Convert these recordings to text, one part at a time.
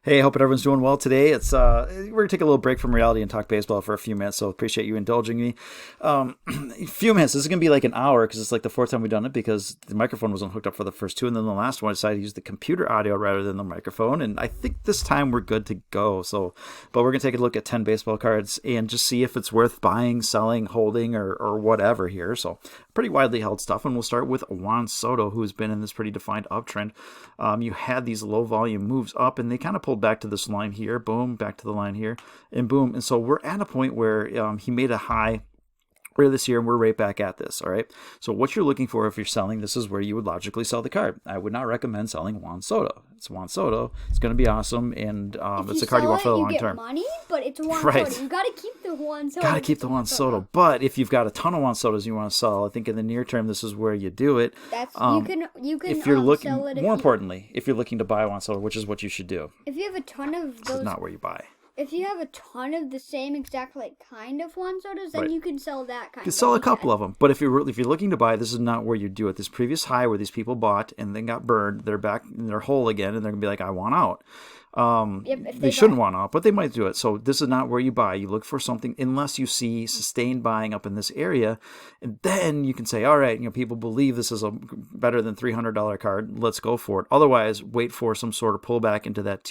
Hey, hope everyone's doing well today. It's we're gonna take a little break from reality and talk baseball for a few minutes. So appreciate you indulging me. A few minutes. This is gonna be like an hour because it's like the fourth time we've done it because the microphone wasn't hooked up for the first two, and then the last one I decided to use the computer audio rather than the microphone. And I think this time we're good to go. So, but we're gonna take a look at 10 baseball cards and just see if it's worth buying, selling, holding, or whatever here. So pretty widely held stuff, and we'll start with Juan Soto, who's been in this pretty defined uptrend. You had these low volume moves up, and they kind of pulled back to this line here, boom, back to the line here, and boom. And so we're at a point where he made a high earlier this year, and we're right back at this. All right. So what you're looking for if you're selling, this is where you would logically sell the card. I would not recommend selling Juan Soto. It's Juan Soto. It's going to be awesome, and it's a card you want for the long term. Money, but it's Juan Right. Soto. You got to keep the Juan Soto. Got to keep the Juan Soto. But if you've got a ton of Juan Sotos you want to sell, I think in the near term this is where you do it. That's you can if you're looking, sell it more importantly, if you're looking to buy Juan Soto, which is what you should do. if you have a ton of This those. is not where you buy. If you have a ton of the same exact kind of Juan Sotos, then Right. you can sell that kind. You can sell a couple of them, but if you're looking to buy, this is not where you do it. This previous high where these people bought and then got burned, they're back in their hole again, and they're gonna be like, "I want out." If They shouldn't want out, but they might do it. So this is not where you buy. You look for something unless you see sustained buying up in this area, and then you can say, "All right, people believe this is a better than $300 card. Let's go for it." Otherwise, wait for some sort of pullback into that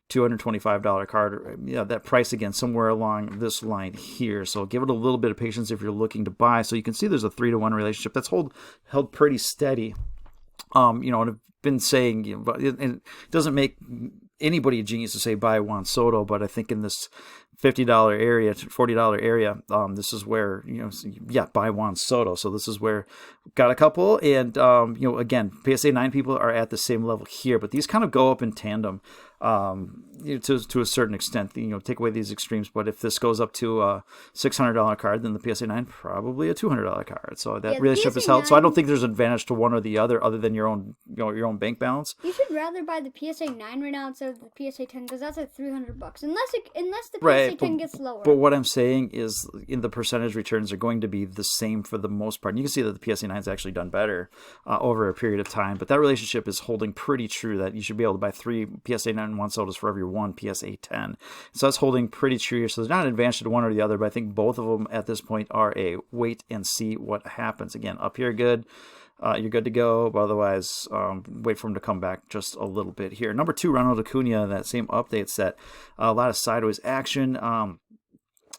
$225 card, that price again, somewhere along this line here. So give it a little bit of patience if you're looking to buy. So you can see there's a 3-to-1 relationship that's held pretty steady. And I've been saying, but it doesn't make anybody a genius to say buy Juan Soto, but I think in this $50 area, $40 area, this is where, buy Juan Soto. So this is where got a couple. And, again, PSA 9 people are at the same level here, but these kind of go up in tandem. To a certain extent, take away these extremes. But if this goes up to a $600 card, then the PSA 9 probably a $200 card. So that relationship is held. So I don't think there's an advantage to one or the other than your own, your own bank balance. You should rather buy the PSA 9 right now instead of the PSA 10 because that's at $300 unless the PSA 10 gets lower. But what I'm saying is, in the percentage returns are going to be the same for the most part. And you can see that the PSA 9 has actually done better over a period of time. But that relationship is holding pretty true. That you should be able to buy 3 PSA 9 Juan Sotos for every 1 PSA 10. So that's holding pretty true here. So there's not an advantage to one or the other, but I think both of them at this point are a wait and see what happens. Again, up here good. You're good to go, but otherwise, wait for him to come back just a little bit here. Number 2, Ronald Acuna, that same update set. A lot of sideways action.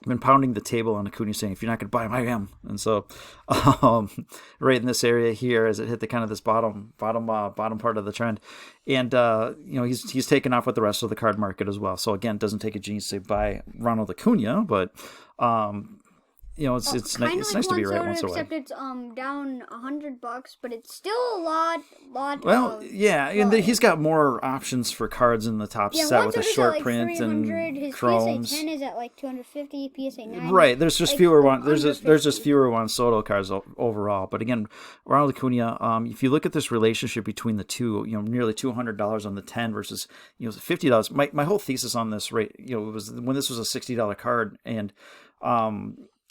Been pounding the table on Acuna, saying, if you're not going to buy him, I am. And so right in this area here, as it hit the kind of this bottom part of the trend, and he's taken off with the rest of the card market as well. So again, it doesn't take a genius to buy Ronald Acuna, but it's nice to be right once in a while. Except it's down $100, but it's still a lot. Well, and he's got more options for cards in the top set with a short print and his chromes. PSA 10 is at like 250. PSA 9. Right, there's just fewer Juan. There's just fewer Juan Soto cards overall. But again, Ronald Acuna. If you look at this relationship between the two, nearly $200 on the 10 versus $50. My whole thesis on this rate, was when this was a $60 card and.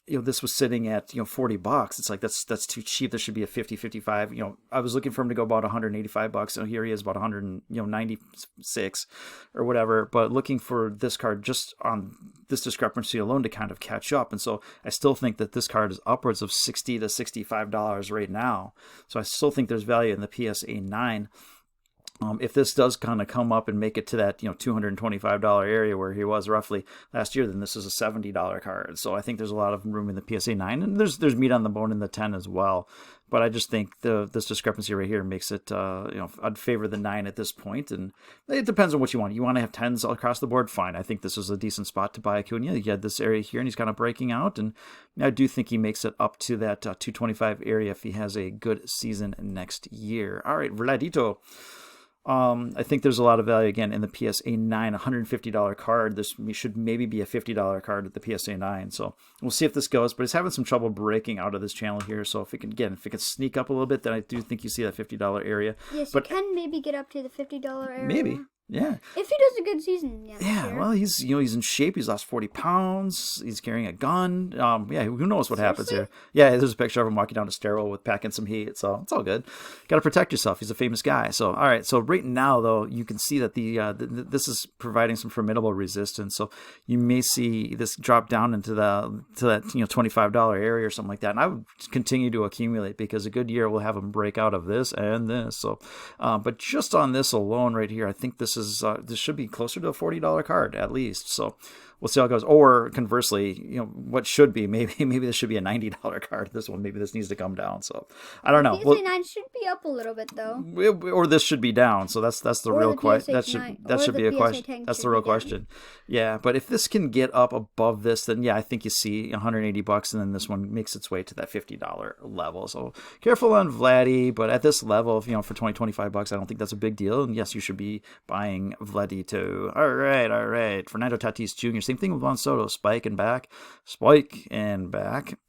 This was sitting at, $40. It's like, that's too cheap. There should be a 50, 55. I was looking for him to go about $185. So here he is about 196 or whatever. But looking for this card just on this discrepancy alone to kind of catch up. And so I still think that this card is upwards of $60 to $65 right now. So I still think there's value in the PSA 9. If this does kind of come up and make it to that $225 area where he was roughly last year, then this is a $70 card. So I think there's a lot of room in the PSA 9, and there's meat on the bone in the 10 as well. But I just think this discrepancy right here makes it I'd favor the 9 at this point, and it depends on what you want. You want to have 10s all across the board, fine. I think this is a decent spot to buy Acuna. He had this area here, and he's kind of breaking out, and I do think he makes it up to that 225 area if he has a good season next year. All right, Vladito. I think there's a lot of value again in the PSA 9, $150 card. This should maybe be a $50 card at the PSA 9. So we'll see if this goes, but it's having some trouble breaking out of this channel here. So if it can sneak up a little bit, then I do think you see that $50 area. Yes, but you can maybe get up to the $50 area. Maybe. Yeah. If he does a good season, Yeah, well, he's in shape. He's lost 40 pounds. He's carrying a gun. Yeah, who knows what happens here? Yeah, there's a picture of him walking down a stairwell with packing some heat. So it's all good. Got to protect yourself. He's a famous guy. So all right. So right now though, you can see that this is providing some formidable resistance. So you may see this drop down into that $25 area or something like that. And I would continue to accumulate because a good year will have him break out of this and this. So, but just on this alone right here, I think this should be closer to a $40 card at least. So we'll see how it goes. Or conversely, what should be maybe this should be a $90 card. This one, maybe this needs to come down. So I don't know. PSA 9 should be up a little bit though. Or this should be down. So that's the real question. That should be a question. That's the real question. Yeah, but if this can get up above this, then yeah, I think you see $180, and then this one makes its way to that $50 level. So careful on Vladdy, but at this level, for $20-25, I don't think that's a big deal. And yes, you should be buying Vladdy too. All right. Fernando Tatis Jr. Same thing with Juan Soto, spike and back.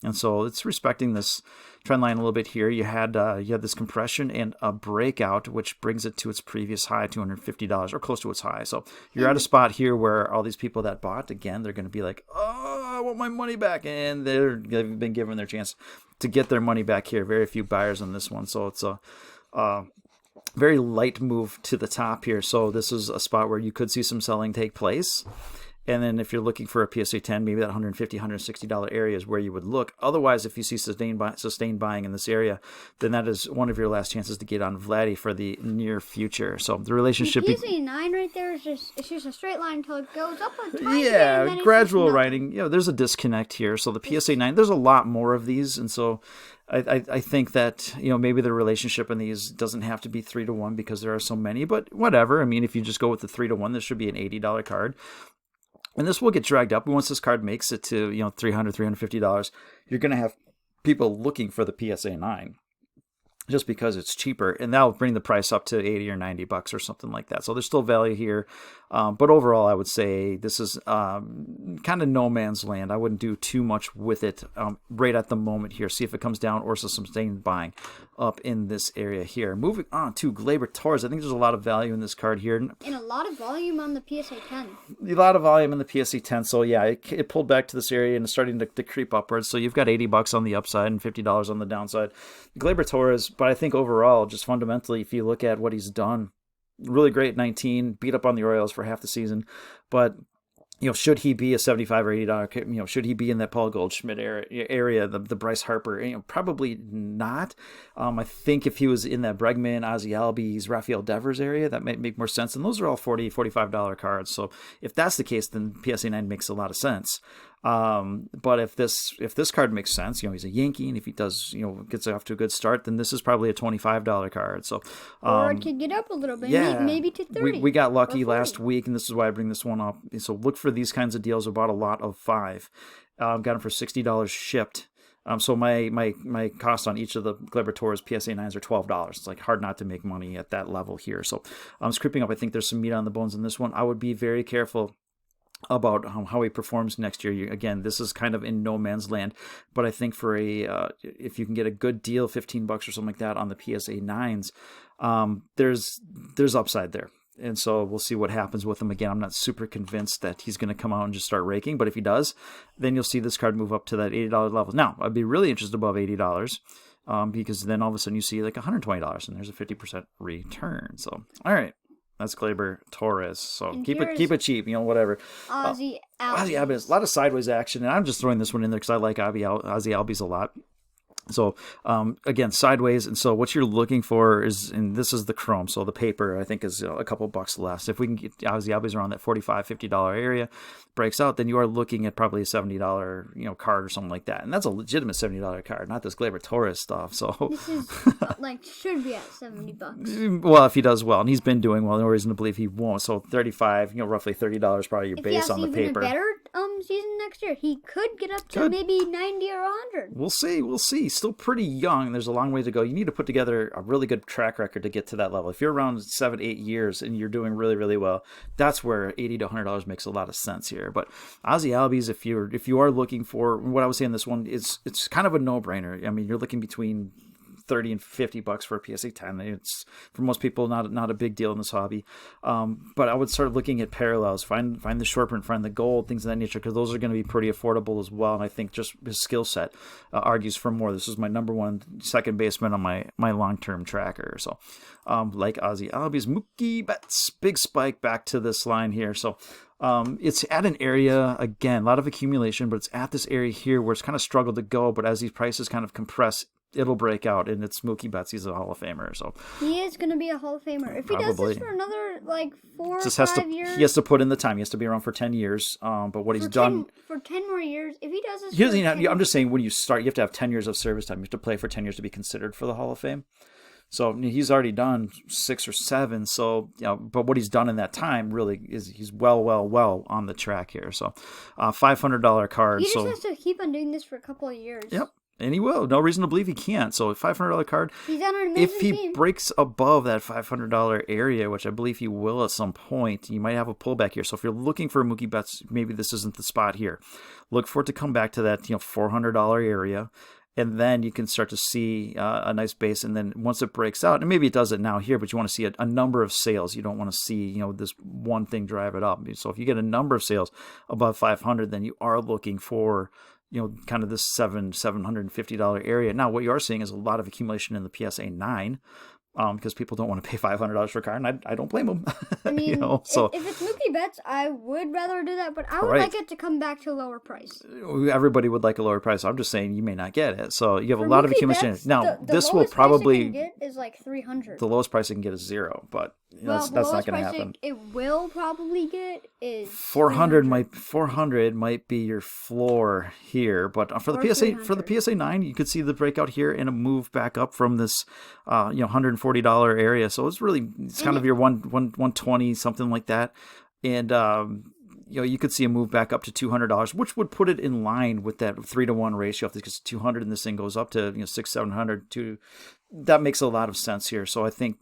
And so it's respecting this trend line a little bit here. You had this compression and a breakout, which brings it to its previous high, $250, or close to its high. So you're at a spot here where all these people that bought, again, they're going to be like, oh, I want my money back. And they've been given their chance to get their money back here. Very few buyers on this one. So it's a very light move to the top here. So this is a spot where you could see some selling take place. And then if you're looking for a PSA 10, maybe that $150, $160 area is where you would look. Otherwise, if you see sustained buying in this area, then that is one of your last chances to get on Vladdy for the near future. So the relationship... The PSA 9 right there is just a straight line until it goes up a tiny bit. Yeah, gradual writing. There's a disconnect here. So the PSA 9, there's a lot more of these. And so I think that, maybe the relationship in these doesn't have to be 3-to-1 because there are so many. But whatever. I mean, if you just go with the 3-to-1, this should be an $80 card. And this will get dragged up. Once this card makes it to, $300, $350, you're going to have people looking for the PSA 9 just because it's cheaper. And that'll bring the price up to $80 or $90 or something like that. So there's still value here. But overall, I would say this is kind of no man's land. I wouldn't do too much with it right at the moment here. See if it comes down or some sustained buying up in this area here. Moving on to Gleyber Torres. I think there's a lot of value in this card here. And a lot of volume on the PSA 10. A lot of volume in the PSA 10. So yeah, it pulled back to this area and it's starting to creep upwards. So you've got $80 on the upside and $50 on the downside. Gleyber Torres, but I think overall, just fundamentally, if you look at what he's done, really great 19, beat up on the Orioles for half the season, but should he be a $75 or $80? Should he be in that Paul Goldschmidt area, the Bryce Harper? Probably not. I think if he was in that Bregman, Ozzie Albies, Rafael Devers area, that might make more sense. And those are all $40, $45 cards. So if that's the case, then PSA 9 makes a lot of sense. But if this card makes sense, he's a Yankee, and if he does, gets off to a good start, then this is probably a $25 card. So, or it could get up a little bit, maybe to 30. We got lucky last week, and this is why I bring this one up. So look for these kinds of deals. I bought a lot of 5. Got them for $60 shipped. So my cost on each of the Gleyber Torres PSA 9s are $12. It's like hard not to make money at that level here. So it's creeping up. I think there's some meat on the bones in this one. I would be very careful about how he performs next year. Again, this is kind of in no man's land, but I think for if you can get a good deal, $15 or something like that on the PSA 9s, there's upside there. And so we'll see what happens with him. Again, I'm not super convinced that he's going to come out and just start raking, but if he does, then you'll see this card move up to that $80 level. Now, I'd be really interested above $80 because then all of a sudden you see like $120 and there's a 50% return. So, all right. That's Gleyber Torres. So and keep it cheap, whatever. Ozzie Albies. A lot of sideways action, and I'm just throwing this one in there because I like Ozzie Albies a lot. So, again, sideways. And so what you're looking for is, and this is the chrome. So the paper, I think, is a couple bucks less. If we can get Ozzie Albies around that $45, $50 area, breaks out, then you are looking at probably a $70, card or something like that. And that's a legitimate $70 card, not this Gleyber Torres stuff. So this is should be at $70. Well, if he does well, and he's been doing well, no reason to believe he won't. So 35, roughly $30 probably your base on the paper. If he has even a better season next year, he could get up to maybe 90 or 100. We'll see. Still pretty young. There's a long way to go. You need to put together a really good track record to get to that level. If you're around 7-8 years and you're doing really, really well, that's where $80 to $100 makes a lot of sense here. But Ozzie Albies, if you are looking for what I was saying, this one it's kind of a no-brainer. I mean, you're looking between $30 and $50 for a PSA 10. It's for most people not a big deal in this hobby. But I would start looking at parallels, find the short print, find the gold, things of that nature, because those are going to be pretty affordable as well. And I think just his skill set argues for more. This is my number one second baseman on my long-term tracker. So like Ozzie Albies, Mookie Betts, big spike back to this line here. So it's at an area, again, a lot of accumulation, but it's at this area here where it's kind of struggled to go. But as these prices kind of compress, it'll break out, and it's Mookie Betts. He's a Hall of Famer. So he is going to be a Hall of Famer. If he does this for another, 4 or 5 years. He has to put in the time. He has to be around for 10 years. But what he's done... For 10 more years, if he does this I'm just saying, when you start, you have to have 10 years of service time. You have to play for 10 years to be considered for the Hall of Fame. So he's already done 6 or 7. So, but what he's done in that time really is he's well on the track here. So, $500 card. He just has to keep on doing this for a couple of years. Yep. And he will. No reason to believe he can't. So, a $500 card. He's on an amazing If he team. breaks above that $500 area, which I believe he will at some point, you might have a pullback here. So, if you're looking for Mookie Betts, maybe this isn't the spot here. Look for it to come back to that $400 area. And then you can start to see a nice base. And then once it breaks out, and maybe it does it now here, but you want to see a number of sales. You don't want to see, this one thing drive it up. So if you get a number of sales above 500, then you are looking for, kind of this $750 area. Now, what you are seeing is a lot of accumulation in the PSA 9. Because people don't want to pay $500 for a car, and I don't blame them. I mean, so if it's Mookie Betts, I would rather do that, but I would like it to come back to a lower price. Everybody would like a lower price. I'm just saying you may not get it. So you have For a lot of Mookie accumulation. Betts, Now, the this will lowest probably price I can get is like $300. the lowest price I can get is 0, but that's not going to happen. It will probably get is 400 might be your floor here, but for the PSA 9, you could see the breakout here and a move back up from this $140 area. So it's kind of your 120, something like that. And you could see a move back up to $200, which would put it in line with that 3-to-1 ratio. If it's 200 and this thing goes up to 600-700, that makes a lot of sense here. So I think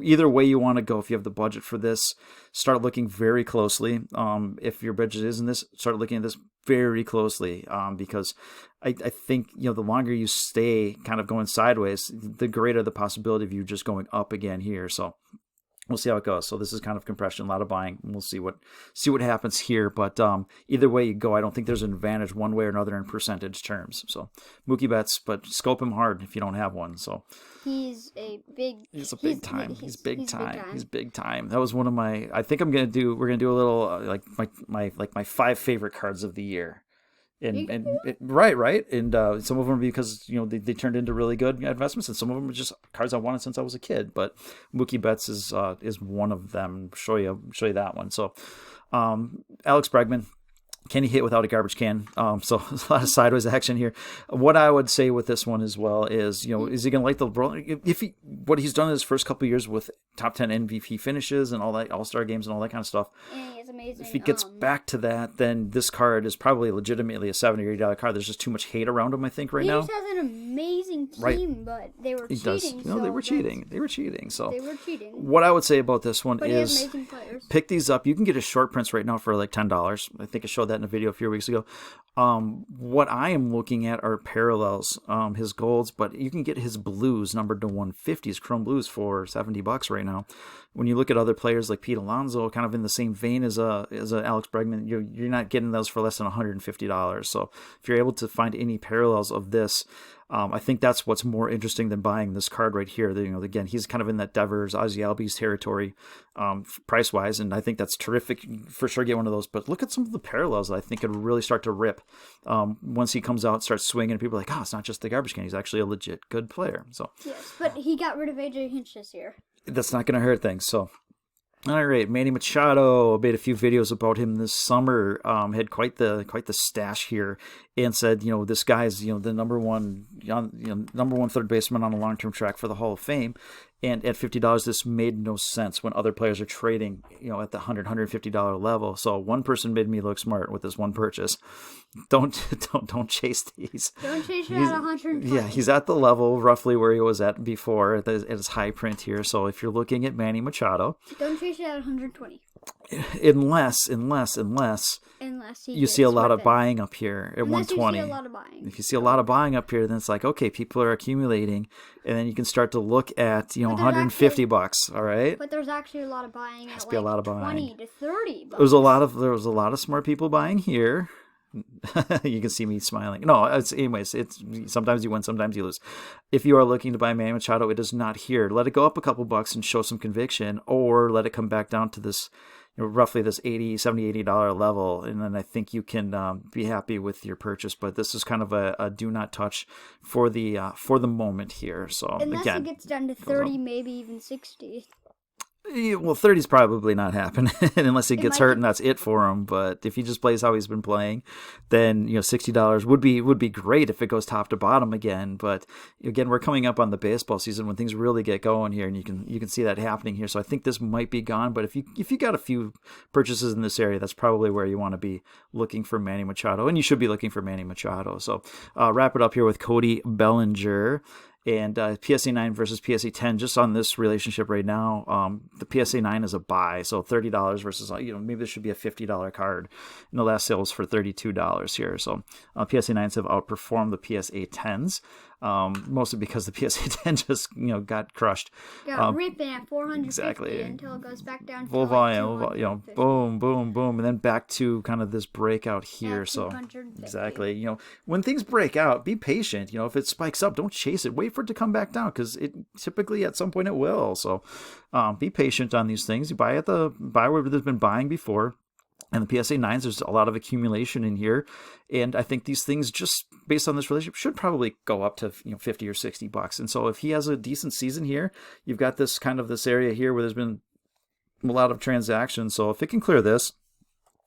either way you want to go, if you have the budget for this, start looking very closely. If your budget isn't this, start looking at this very closely, because I think the longer you stay kind of going sideways, the greater the possibility of you just going up again here. So we'll see how it goes. So this is kind of compression, a lot of buying. We'll see what happens here. But either way you go, I don't think there's an advantage one way or another in percentage terms. So Mookie Betts, but scope him hard if you don't have one. So he's big time. He's big time. That was one of my. I think we're gonna do a little my 5 favorite cards of the year. Right. And some of them because they turned into really good investments, and some of them are just cards I wanted since I was a kid. But Mookie Betts is one of them. Show you that one. So Alex Bregman. Can he hit without a garbage can? So there's a lot of sideways action here. What I would say with this one as well is, is he going to like the role? What he's done in his first couple of years with top 10 MVP finishes and all that, All-Star games and all that kind of stuff. Yeah, it's amazing. If he gets back to that, then this card is probably legitimately a $70 or $80 card. There's just too much hate around him, I think, right now. He just has an amazing team, but they were cheating. They were cheating. They were cheating. So they were cheating. What I would say about this one is pick these up. You can get his short prints right now for like $10. I think I showed that in a video a few weeks ago. What I am looking at are parallels, his golds, but you can get his blues numbered to 150s, chrome blues, for $70 right now. When you look at other players like Pete Alonso, kind of in the same vein as a Alex Bregman, you're not getting those for less than $150. So if you're able to find any parallels of this, I think that's what's more interesting than buying this card right here. Again, he's kind of in that Devers, Ozzie Albies territory, price-wise, and I think that's terrific. For sure, get one of those. But look at some of the parallels that I think could really start to rip once he comes out, starts swinging, and people are like, it's not just the garbage can. He's actually a legit good player. So yes, but he got rid of AJ Hinch this year. That's not going to hurt things. So. All right, Manny Machado. Made a few videos about him this summer. Had quite the stash here, and said, this guy's the number one third baseman on a long-term track for the Hall of Fame. And at $50, this made no sense when other players are trading, at the $150 level. So one person made me look smart with this one purchase. Don't chase these. Don't chase it at 120. Yeah, he's at the level roughly where he was at before at his high print here. So if you're looking at Manny Machado, don't chase it at 120. Unless unless he you see a gets lot of ripping. buying up here at Unless 120. you see a lot of buying. If you see a lot of buying up here, then it's like, okay, people are accumulating, and then you can start to look at, But there's 150 bucks. All right. But there's actually a lot of buying at be a like lot of 20 buying. to 30 bucks. There was a lot of smart people buying here. You can see me smiling. No, anyways, it's sometimes you win, sometimes you lose. If you are looking to buy Manny Machado, it is not here. Let it go up a couple bucks and show some conviction, or let it come back down to this, roughly this $80 level, and then I think you can be happy with your purchase. But this is kind of a do not touch for the moment here. So Unless again, it gets down to 30, maybe even 60. well, 30's probably not happening unless he gets might hurt, be- and that's it for him. But if he just plays how he's been playing, then $60 would be great if it goes top to bottom again. But again, we're coming up on the baseball season when things really get going here, and you can see that happening here. So I think this might be gone. But if you got a few purchases in this area, that's probably where you want to be looking for Manny Machado, and you should be looking for Manny Machado. So wrap it up here with Cody Bellinger. And PSA 9 versus PSA 10, just on this relationship right now, the PSA 9 is a buy, so $30 versus, maybe this should be a $50 card. And the last sale was for $32 here. So PSA 9s have outperformed the PSA 10s, mostly because the PSA 10 just, got crushed. Got ripping at 450 exactly. until it goes back down to Full like volume, 250. boom, boom, boom, and then back to kind of this breakout here. At So 250. exactly, when things break out, be patient. If it spikes up, don't chase it. Wait for it to come back down, because it typically at some point it will. So be patient on these things. You buy where there's been buying before. And the PSA 9s, there's a lot of accumulation in here. And I think these things, just based on this relationship, should probably go up to 50 or 60 bucks. And so if he has a decent season here, you've got this area here where there's been a lot of transactions. So if it can clear this,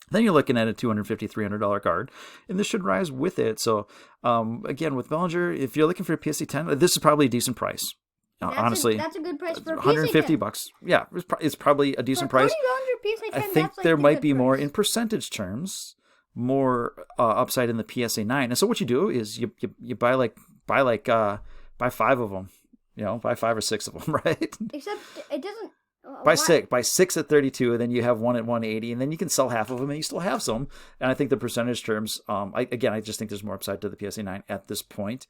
then you're looking at a $250, $300 card, and this should rise with it. So again, with Bellinger, if you're looking for a PSA 10, this is probably a decent price. Honestly, that's a good price for a 150 PSA 10. bucks. Yeah, it's probably a decent For price. Cody Bellinger, PSA 10, I think that's like there the might good be more price. in percentage terms, more upside in the PSA 9. And so what you do is you buy five of them, buy 5 or 6 of them, right? Except it doesn't. Buy six at 32, and then you have one at 180, and then you can sell half of them, and you still have some. And I think the percentage terms, I just think there's more upside to the PSA 9 at this point.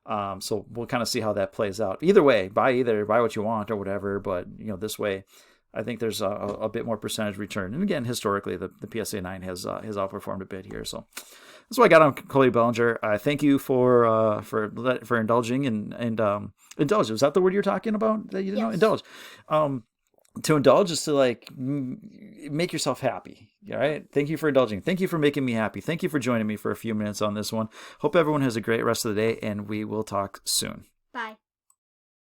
So we'll kind of see how that plays out. Either way, buy what you want or whatever. But this way, I think there's a bit more percentage return. And again, historically, the PSA 9 has outperformed a bit here. So that's what I got on Cody Bellinger. Thank you for indulging and indulge. Was that the word you're talking about that you didn't know? Yes. Indulge. To indulge is to make yourself happy. All right. Thank you for indulging. Thank you for making me happy. Thank you for joining me for a few minutes on this one. Hope everyone has a great rest of the day, and we will talk soon. Bye.